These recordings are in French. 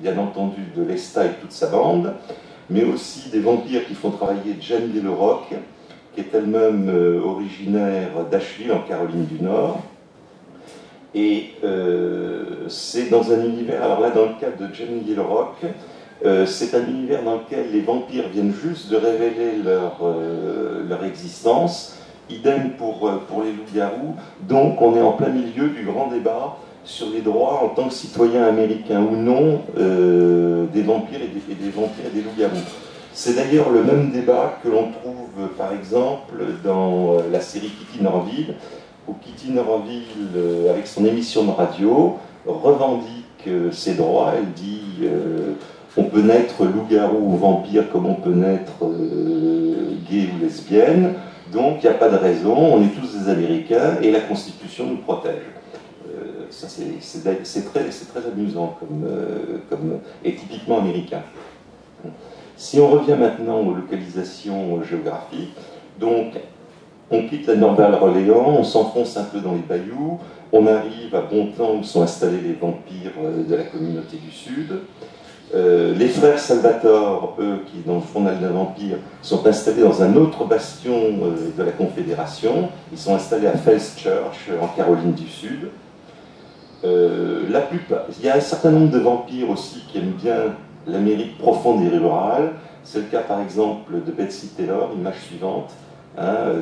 bien entendu de Lesta et toute sa bande, mais aussi des vampires qui font travailler Jane Deverock, qui est elle-même originaire d'Asheville, en Caroline du Nord. Et c'est dans un univers, alors là, dans le cas de Jane Deverock, c'est un univers dans lequel les vampires viennent juste de révéler leur existence, idem pour les loups-garous, donc on est en plein milieu du grand débat sur les droits en tant que citoyen américain ou non des vampires et des vampires et des loups-garous. C'est d'ailleurs le même débat que l'on trouve par exemple dans la série Kitty Norville, où Kitty Norville, avec son émission de radio, revendique ses droits. Elle dit on peut naître loup-garou ou vampire comme on peut naître gay ou lesbienne, donc il n'y a pas de raison, on est tous des Américains et la Constitution nous protège. Ça c'est très amusant et typiquement américain. Si on revient maintenant aux localisations géographiques, donc on quitte la Nouvelle-Orléans, on s'enfonce un peu dans les bayous, on arrive à Bontemps où sont installés les vampires de la communauté du Sud. Les frères Salvatore, eux, qui dans le fondal d'un vampire, sont installés dans un autre bastion de la Confédération. Ils sont installés à Falls Church, en Caroline du Sud. Il y a un certain nombre de vampires aussi qui aiment bien l'Amérique profonde et rurale. C'est le cas par exemple de Betsy Taylor, image suivante,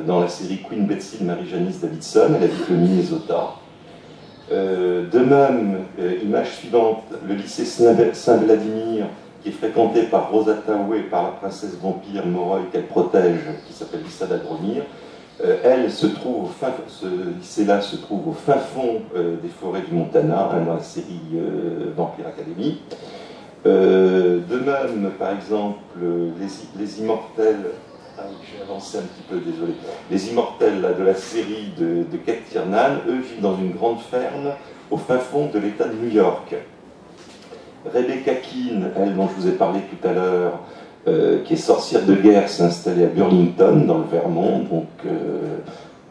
dans la série Queen Betsy de Marie-Janice Davidson, elle habite le Minnesota. De même, image suivante, le lycée Saint-Vladimir, qui est fréquenté par Rosa Taoué et par la princesse vampire Moroi qu'elle protège, qui s'appelle Lisa Dagromir. Ce lycée-là se trouve au fin fond des forêts du Montana, dans la série Vampire Academy. De même, par exemple, les Immortels, j'ai avancé un petit peu, désolé, les Immortels là, de la série de Kate Tiernan, eux vivent dans une grande ferme au fin fond de l'État de New York. Rebecca Keane, elle dont je vous ai parlé tout à l'heure, qui est sorcière de guerre, s'est installée à Burlington, dans le Vermont, donc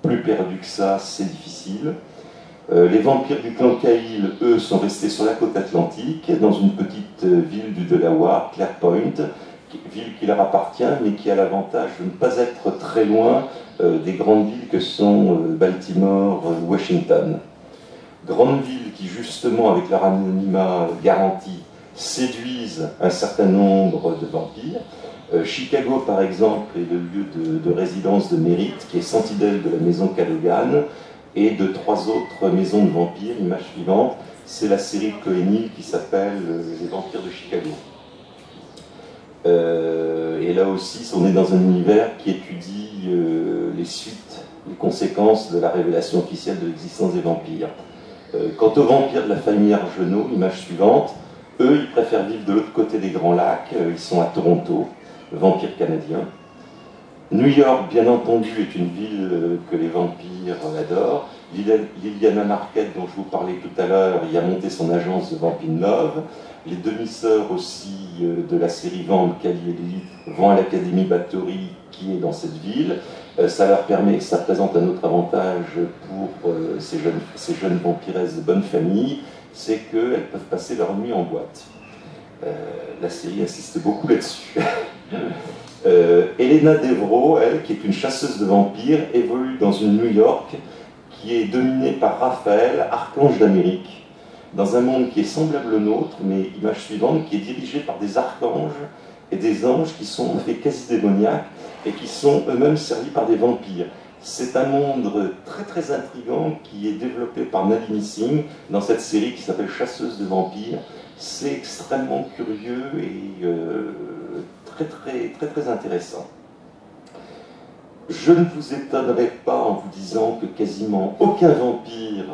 plus perdu que ça, c'est difficile. Les vampires du clan Cahill, eux, sont restés sur la côte atlantique, dans une petite ville du Delaware, Clairpoint, ville qui leur appartient, mais qui a l'avantage de ne pas être très loin des grandes villes que sont Baltimore, Washington. Grandes villes qui, justement, avec leur anonymat garanti, séduisent un certain nombre de vampires. Chicago, par exemple, est le lieu de résidence de Merritt, qui est sentinelle de la maison Cadogan, et de 3 autres maisons de vampires. Image suivante, c'est la série Cohen qui s'appelle Les vampires de Chicago. Et là aussi, on est dans un univers qui étudie les suites, les conséquences de la révélation officielle de l'existence des vampires. Quant aux vampires de la famille Argenot, image suivante, eux, ils préfèrent vivre de l'autre côté des Grands Lacs, ils sont à Toronto, vampires canadiens. New York, bien entendu, est une ville que les vampires adorent. Liliana Marquette, dont je vous parlais tout à l'heure, y a monté son agence de Vampire Love. Les demi-sœurs aussi de la série Vamp, Cali et Lily, vont à l'Académie Bathory, qui est dans cette ville. Ça leur permet, ça présente un autre avantage pour ces jeunes vampiresses de bonne famille, c'est qu'elles peuvent passer leur nuit en boîte. La série insiste beaucoup là-dessus. Elena Devro, elle, qui est une chasseuse de vampires, évolue dans une New York qui est dominée par Raphaël, archange d'Amérique, dans un monde qui est semblable au nôtre, mais image suivante, qui est dirigé par des archanges et des anges qui sont en fait quasi démoniaques et qui sont eux-mêmes servis par des vampires. C'est un monde très très intriguant qui est développé par Nalini Singh dans cette série qui s'appelle Chasseuse de vampires. C'est extrêmement curieux et très intéressant. Je ne vous étonnerai pas en vous disant que quasiment aucun vampire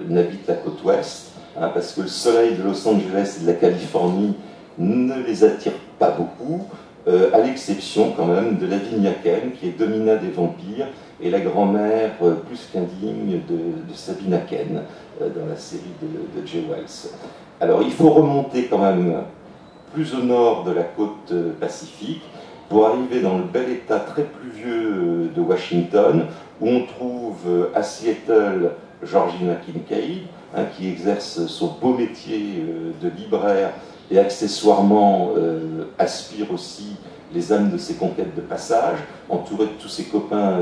n'habite la côte ouest, parce que le soleil de Los Angeles et de la Californie ne les attire pas beaucoup, à l'exception quand même de la Lavinia Kane, qui est Domina des vampires, et la grand-mère plus qu'indigne de Sabina Kane, dans la série de Jay Wells. Alors il faut remonter quand même plus au nord de la côte pacifique, pour arriver dans le bel état très pluvieux de Washington, où on trouve à Seattle Georgina Kincaid, qui exerce son beau métier de libraire et accessoirement aspire aussi les âmes de ses conquêtes de passage, entouré de tous ses copains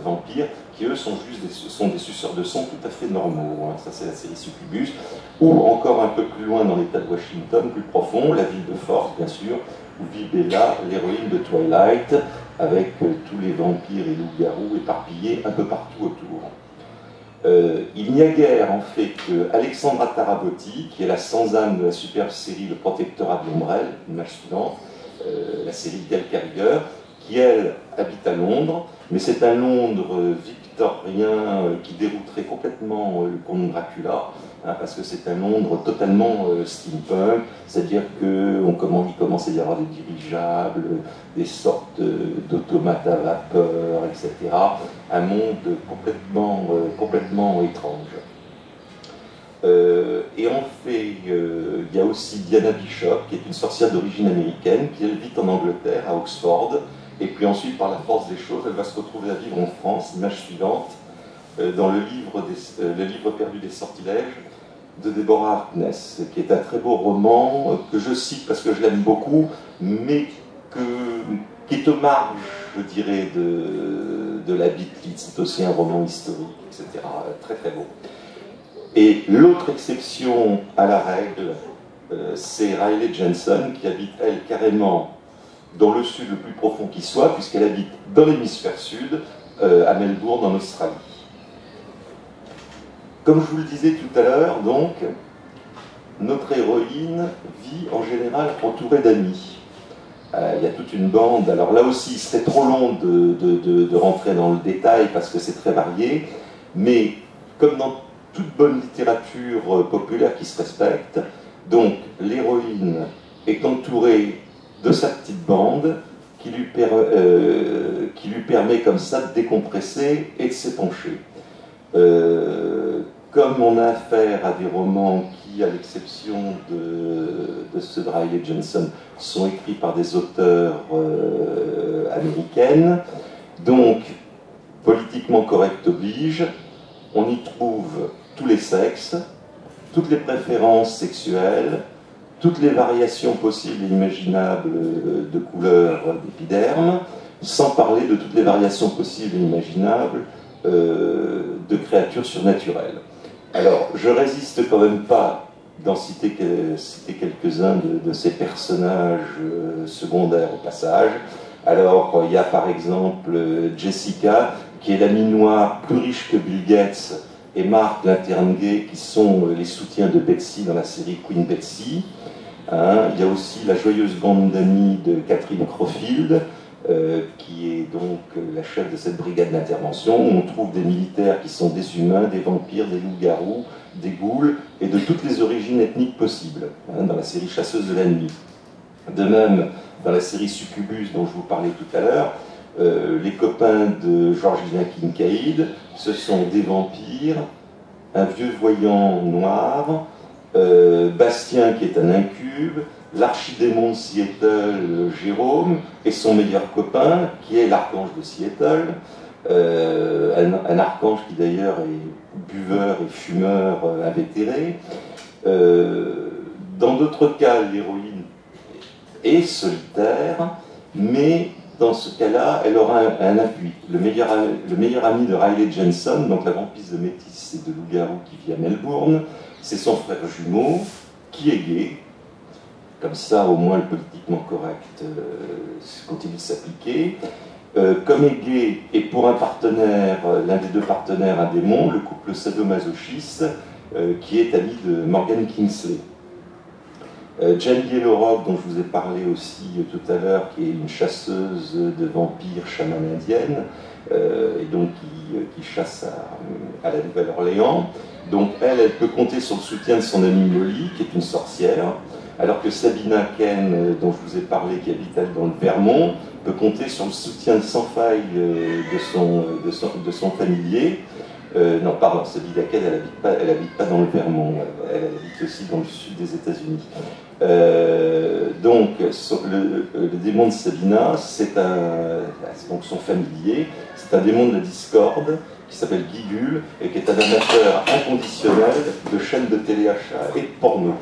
vampires, qui eux sont des suceurs de sang tout à fait normaux. Hein. Ça c'est la série Succubus. Ou encore un peu plus loin dans l'état de Washington, plus profond, la ville de Force bien sûr, où vit Bella, l'héroïne de Twilight, avec tous les vampires et loups-garous éparpillés un peu partout autour. Il n'y a guère en fait que Alexandra Tarabotti, qui est la sans-âme de la superbe série Le Protectorat de l'Ombrelle, l'image suivante, la série Gail Carriger, qui elle habite à Londres, mais c'est un Londres victorien qui dérouterait complètement le comte Dracula, hein, parce que c'est un Londres totalement steampunk, c'est-à-dire qu'il commence à y avoir des dirigeables, des sortes d'automates à vapeur, etc. Un monde complètement étrange. Et en fait, il y a aussi Diana Bishop, qui est une sorcière d'origine américaine, qui elle vit en Angleterre, à Oxford, et puis ensuite, par la force des choses, elle va se retrouver à vivre en France, image suivante, dans le livre perdu des sortilèges de Deborah Harkness, qui est un très beau roman, que je cite parce que je l'aime beaucoup, mais qui est aux marges, je dirais, de la Beatles. C'est aussi un roman historique, etc. Très très beau. Et l'autre exception à la règle, c'est Riley Jensen, qui habite, elle, carrément dans le sud le plus profond qui soit, puisqu'elle habite dans l'hémisphère sud, à Melbourne, en Australie. Comme je vous le disais tout à l'heure, donc, notre héroïne vit en général entourée d'amis. Il y a toute une bande, alors là aussi, il serait trop long de rentrer dans le détail, parce que c'est très varié, mais comme dans toute bonne littérature populaire qui se respecte, donc l'héroïne est entourée de sa petite bande qui lui permet comme ça de décompresser et de s'épancher. Comme on a affaire à des romans qui, à l'exception de ceux de Riley Jensen, sont écrits par des auteurs américaines, donc politiquement correct oblige, on y trouve tous les sexes, toutes les préférences sexuelles, toutes les variations possibles et imaginables de couleurs d'épiderme, sans parler de toutes les variations possibles et imaginables de créatures surnaturelles. Alors, je résiste quand même pas d'en citer quelques-uns de ces personnages secondaires au passage. Alors, il y a par exemple Jessica, qui est l'amie noire plus riche que Bill Gates, et Mark l'interne gay, qui sont les soutiens de Betsy dans la série Queen Betsy. Hein, il y a aussi la joyeuse bande d'amis de Catherine Crowfield, qui est donc la chef de cette brigade d'intervention, où on trouve des militaires qui sont des humains, des vampires, des loups-garous, des ghouls, et de toutes les origines ethniques possibles, hein, dans la série Chasseuse de la nuit. De même, dans la série Succubus, dont je vous parlais tout à l'heure, les copains de Georgina Kincaid, ce sont des vampires, un vieux voyant noir, Bastien qui est un incube, l'archidémon de Seattle, Jérôme, et son meilleur copain, qui est l'archange de Seattle, un archange qui d'ailleurs est buveur et fumeur invétéré. Dans d'autres cas, l'héroïne est solitaire, mais dans ce cas-là, elle aura un appui. Le meilleur ami de Riley Jensen, donc la vampire de métis et de loup-garou qui vit à Melbourne, c'est son frère jumeau, qui est gay. Comme ça, au moins, le politiquement correct continue de s'appliquer. Comme est gay, et pour un partenaire, l'un des deux partenaires, un démon, le couple sadomasochiste, qui est ami de Morgan Kingsley. Jane Yellowrock, dont je vous ai parlé aussi tout à l'heure, qui est une chasseuse de vampires chamane indienne, et donc qui chasse à la Nouvelle-Orléans. Donc elle peut compter sur le soutien de son amie Molly, qui est une sorcière, alors que Sabina Ken, dont je vous ai parlé, qui habite dans le Vermont, peut compter sur le soutien sans faille de son familier. Non, pardon, Sabina Ken, elle habite pas dans le Vermont, elle habite aussi dans le sud des États-Unis. Donc, le démon de Sabina, c'est donc son familier, c'est un démon de la discorde qui s'appelle Gigul et qui est un amateur inconditionnel de chaînes de téléachat et de porno.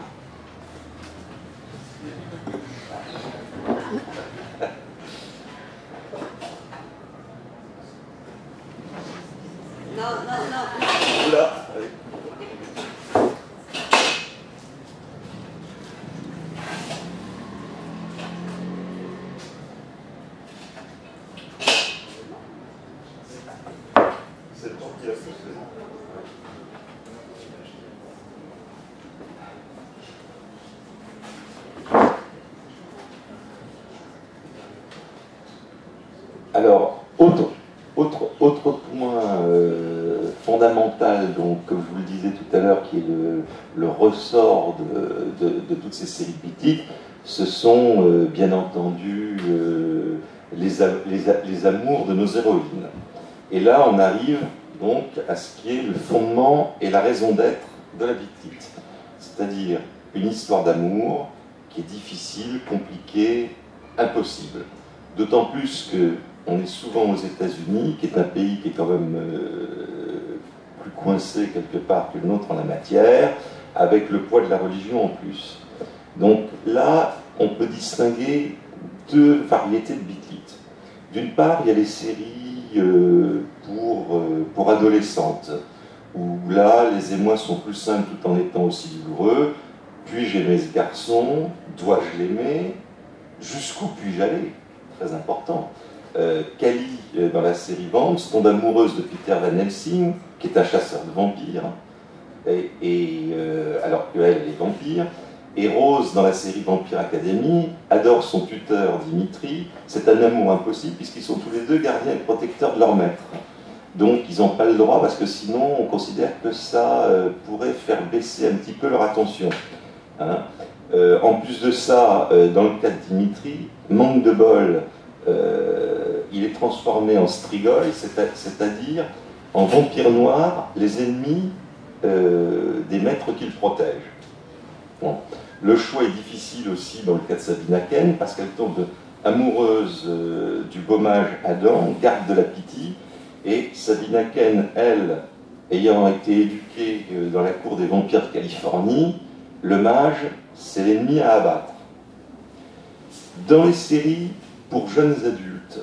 Alors, autre point fondamental, donc, comme je vous le disais tout à l'heure, qui est le ressort de toutes ces séries de petites, ce sont bien entendu les amours de nos héroïnes. Et là, on arrive donc à ce qui est le fondement et la raison d'être de la petite, c'est-à-dire une histoire d'amour qui est difficile, compliquée, impossible. D'autant plus qu'on est souvent aux États-Unis, qui est un pays qui est quand même plus coincé quelque part que le nôtre en la matière, avec le poids de la religion en plus. Donc là, on peut distinguer deux variétés de Beat-Lit. D'une part, il y a les séries pour adolescentes, où là, les émois sont plus simples tout en étant aussi douloureux. Puis-je aimer ce garçon? Dois-je l'aimer? Jusqu'où puis-je aller? Très important. Cally, dans la série Vamps, tombe amoureuse de Peter Van Helsing, qui est un chasseur de vampires, alors qu'elle est vampire. Et Rose, dans la série Vampire Academy, adore son tuteur Dimitri. C'est un amour impossible, puisqu'ils sont tous les deux gardiens et protecteurs de leur maître. Donc ils n'ont pas le droit, parce que sinon on considère que ça pourrait faire baisser un petit peu leur attention. Hein. En plus de ça, dans le cas de Dimitri, manque de bol, il est transformé en Strigoi, c'est-à-dire en vampire noir, les ennemis des maîtres qu'il protège. Bon. Le choix est difficile aussi dans le cas de Sabina Ken, parce qu'elle tombe amoureuse du beau mage Adam, garde de la Pythie, et Sabina Ken, elle, ayant été éduquée dans la cour des vampires de Californie, le mage, c'est l'ennemi à abattre. Dans les séries pour jeunes adultes,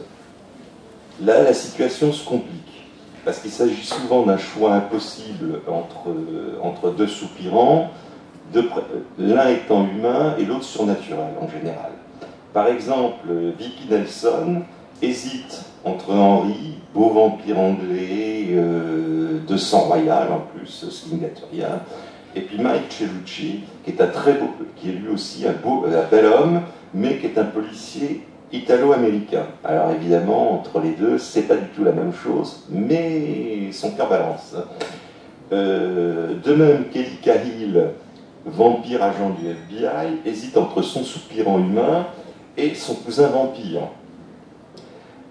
là, la situation se complique, parce qu'il s'agit souvent d'un choix impossible entre deux soupirants, l'un étant humain et l'autre surnaturel en général. Par exemple, Vicky Nelson hésite entre Henry, beau vampire anglais de sang royal en plus, slingatorien, et puis Mike Cellucci, qui est lui aussi un bel homme, mais qui est un policier italo-américain. Alors évidemment, entre les deux, c'est pas du tout la même chose, mais son cœur balance. De même, Kelly Cahill, vampire agent du FBI, hésite entre son soupirant humain et son cousin vampire.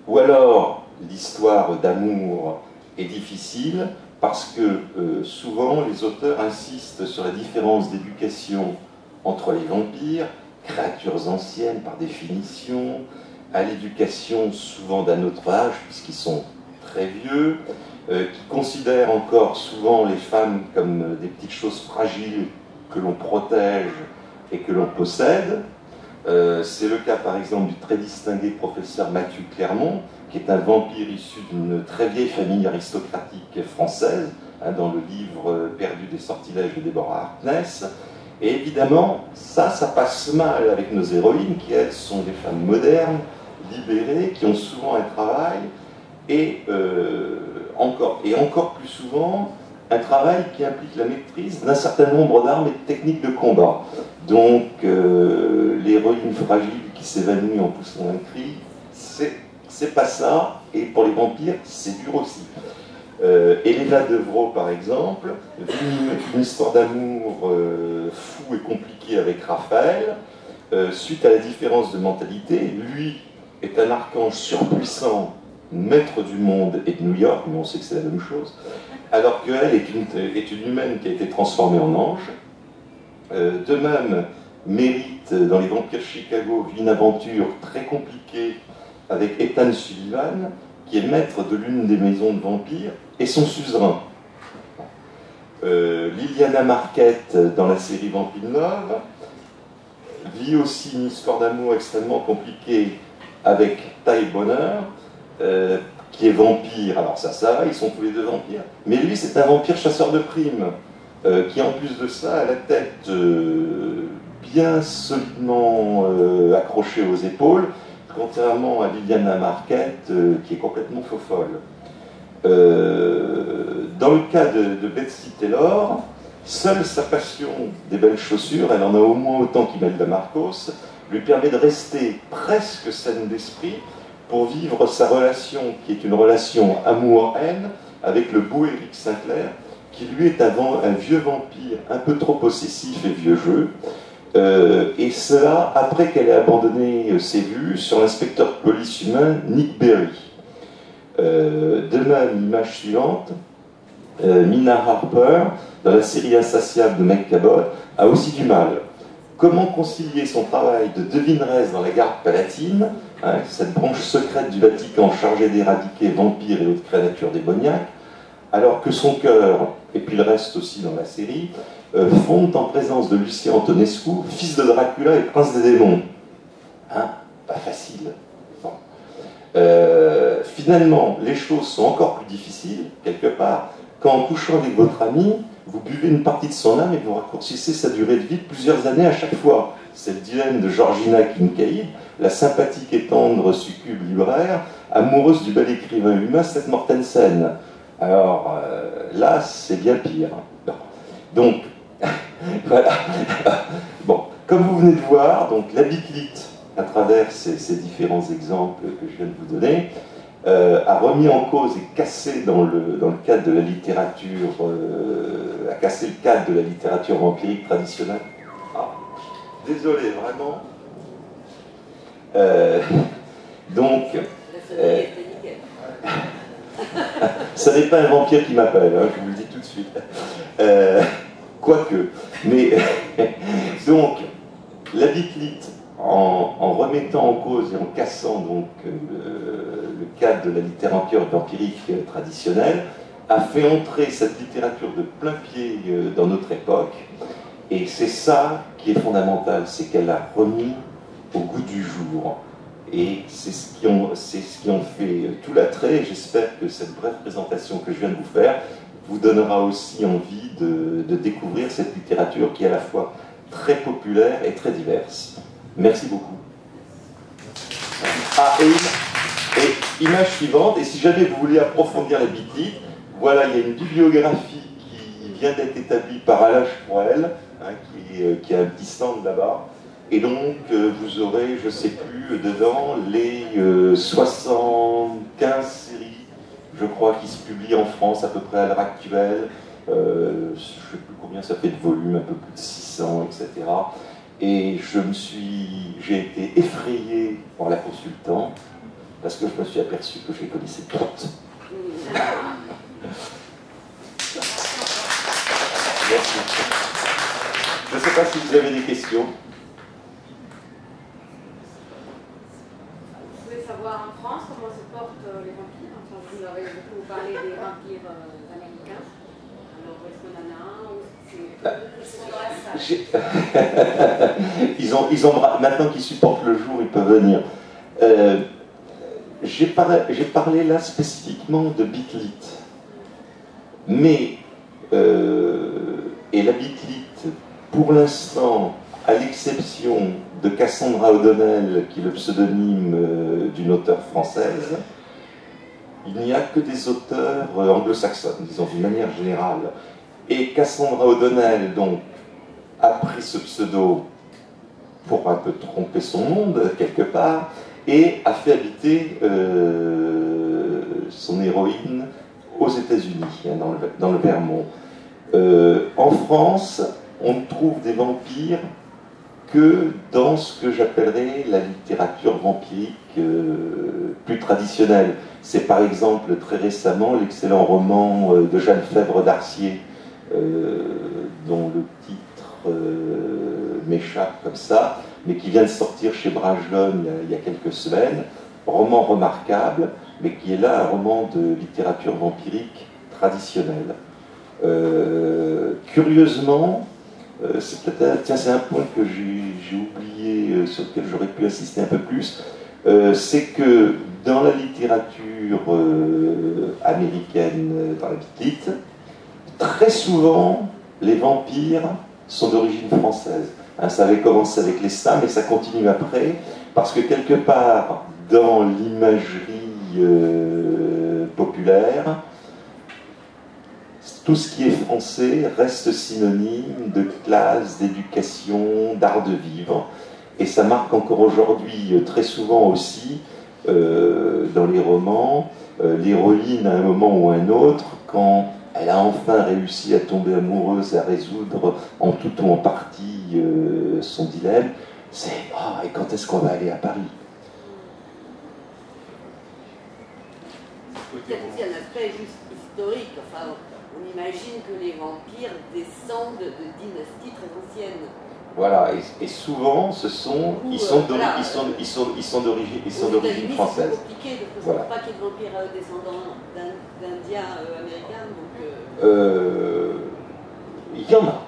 Ou alors, l'histoire d'amour est difficile parce que souvent les auteurs insistent sur la différence d'éducation entre les vampires, créatures anciennes par définition, à l'éducation souvent d'un autre âge puisqu'ils sont très vieux, qui considèrent encore souvent les femmes comme des petites choses fragiles que l'on protège et que l'on possède. C'est le cas par exemple du très distingué professeur Mathieu Clermont, qui est un vampire issu d'une très vieille famille aristocratique française, hein, dans le livre Perdu des sortilèges de Deborah Harkness. Et évidemment, ça passe mal avec nos héroïnes, qui elles sont des femmes modernes, libérées, qui ont souvent un travail, et encore plus souvent, un travail qui implique la maîtrise d'un certain nombre d'armes et de techniques de combat. Donc, l'héroïne fragile qui s'évanouit en poussant un cri, c'est pas ça, et pour les vampires, c'est dur aussi. Elena Devro, par exemple, vit une histoire d'amour fou et compliquée avec Raphaël, suite à la différence de mentalité. Lui est un archange surpuissant, maître du monde et de New York, mais on sait que c'est la même chose, alors qu'elle est une humaine qui a été transformée en ange. De même, Mérite, dans Les Vampires Chicago, vit une aventure très compliquée avec Ethan Sullivan, qui est maître de l'une des maisons de vampires, et son suzerain. Liliana Marquette, dans la série Vampire Love, vit aussi une histoire d'amour extrêmement compliquée avec Ty Bonner, qui est vampire. Alors ça, ils sont tous les deux vampires. Mais lui, c'est un vampire chasseur de primes, qui en plus de ça a la tête bien solidement accrochée aux épaules, contrairement à Liliana Marquette, qui est complètement faux-folle. Dans le cas de Betsy Taylor, seule sa passion des belles chaussures, elle en a au moins autant qu'Imelda Marcos, lui permet de rester presque saine d'esprit, pour vivre sa relation, qui est une relation amour-haine, avec le beau Éric Sinclair, qui lui est un vieux vampire un peu trop possessif et vieux jeu, et cela après qu'elle ait abandonné ses vues sur l'inspecteur de police humain Nick Berry. De même, l'image suivante, Mina Harper, dans la série Insatiable de Meg Cabot, a aussi du mal. Comment concilier son travail de devineresse dans la garde palatine, hein, cette branche secrète du Vatican chargée d'éradiquer vampires et autres créatures démoniaques, alors que son cœur, et puis le reste aussi dans la série, fondent en présence de Lucien Antonescu, fils de Dracula et prince des démons. Hein, pas facile. Bon. Finalement, les choses sont encore plus difficiles, quelque part, quand en couchant avec votre ami, vous buvez une partie de son âme et vous raccourcissez sa durée de vie de plusieurs années à chaque fois. C'est le dilemme de Georgina Kincaid, la sympathique et tendre succube libraire, amoureuse du bel écrivain humain Seth Mortensen. Alors là, c'est bien pire. Bon. Donc, voilà. Bon, comme vous venez de voir, donc la bitlite, à travers ces différents exemples que je viens de vous donner, a remis en cause et cassé dans le cadre de la littérature, a cassé le cadre de la littérature vampirique traditionnelle. Ah, désolé, vraiment. Donc, ça n'est pas un vampire qui m'appelle, hein, je vous le dis tout de suite. Quoique. Mais, donc, la bitlite, en remettant en cause et en cassant donc le cadre de la littérature vampirique traditionnelle, a fait entrer cette littérature de plein pied dans notre époque. Et c'est ça qui est fondamental, c'est qu'elle l'a remis au goût du jour. Et c'est ce qui en fait tout l'attrait. J'espère que cette brève présentation que je viens de vous faire vous donnera aussi envie de découvrir cette littérature qui est à la fois très populaire et très diverse. Merci beaucoup. Ah, et image suivante, et si jamais vous voulez approfondir la bitlite, voilà, il y a une bibliographie qui vient d'être établie par Alain Sproel, hein, qui a un petit stand là-bas. Et donc, vous aurez, je ne sais plus, dedans, les 75 séries, je crois, qui se publient en France à peu près à l'heure actuelle. Je ne sais plus combien ça fait de volume, un peu plus de 600, etc. Et j'ai été effrayé en la consultant, parce que je me suis aperçu que je les connaissais toutes. Merci. Je ne sais pas si vous avez des questions. Vous voulez savoir en France comment se portent les vampires? Enfin, vous avez beaucoup parlé des vampires américains. Alors, est-ce qu'on en a un ou ils ont maintenant qu'ils supportent le jour, ils peuvent venir. J'ai parlé là spécifiquement de bitlite. Mais, et la bitlite, pour l'instant, à l'exception de Cassandra O'Donnell, qui est le pseudonyme d'une auteure française, il n'y a que des auteurs anglo-saxonnes, disons d'une manière générale. Et Cassandra O'Donnell, donc, a pris ce pseudo pour un peu tromper son monde, quelque part, et a fait habiter son héroïne aux États-Unis, hein, dans le Vermont. En France, on ne trouve des vampires que dans ce que j'appellerais la littérature vampirique plus traditionnelle. C'est par exemple très récemment l'excellent roman de Jeanne Fèvre d'Arcier, dont le titre m'échappe comme ça, mais qui vient de sortir chez Bragelonne il y a quelques semaines. Roman remarquable, mais qui est là un roman de littérature vampirique traditionnelle. Curieusement, c'est un point que j'ai oublié, sur lequel j'aurais pu insister un peu plus, c'est que dans la littérature américaine, dans la bitlite, très souvent, les vampires sont d'origine française. Hein, ça avait commencé avec les Saints, mais ça continue après, parce que quelque part, dans l'imagerie populaire, tout ce qui est français reste synonyme de classe, d'éducation, d'art de vivre. Et ça marque encore aujourd'hui très souvent aussi dans les romans, l'héroïne, à un moment ou un autre, quand elle a enfin réussi à tomber amoureuse, à résoudre en tout ou en partie son dilemme, c'est « Ah, et quand est-ce qu'on va aller à Paris ?» Peut-être aussi un aspect juste historique. Enfin, on imagine que les vampires descendent de dynasties très anciennes. Voilà, et souvent, ils sont d'origine française. C'est compliqué de ne pas qu'il y ait de vampires descendants d'Indiens américains. Il y en a.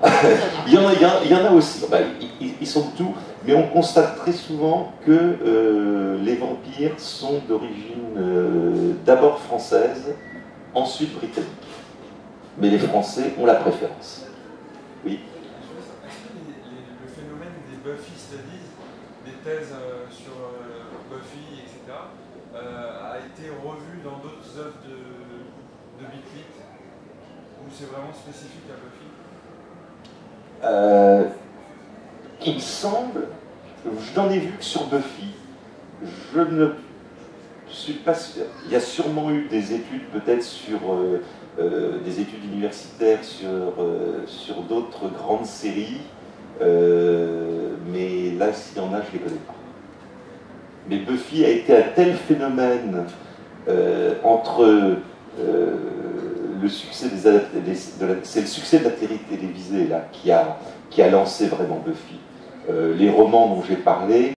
il y en a aussi. Ben, ils sont de tout, mais on constate très souvent que les vampires sont d'origine d'abord française, ensuite britannique. Mais les Français ont la préférence. Oui. Le phénomène des Buffy Studies, des thèses sur Buffy, etc., a été revu dans d'autres œuvres de Bigfit, ou c'est vraiment spécifique à Buffy? Il me semble, je n'en ai vu que sur Buffy. Je ne suis pas sûr. Il y a sûrement eu des études, peut-être sur des études universitaires sur d'autres grandes séries, mais là, s'il y en a, je ne les connais pas. Mais Buffy a été un tel phénomène entre le succès c'est le succès de la série télévisée là qui a lancé vraiment Buffy. Les romans dont j'ai parlé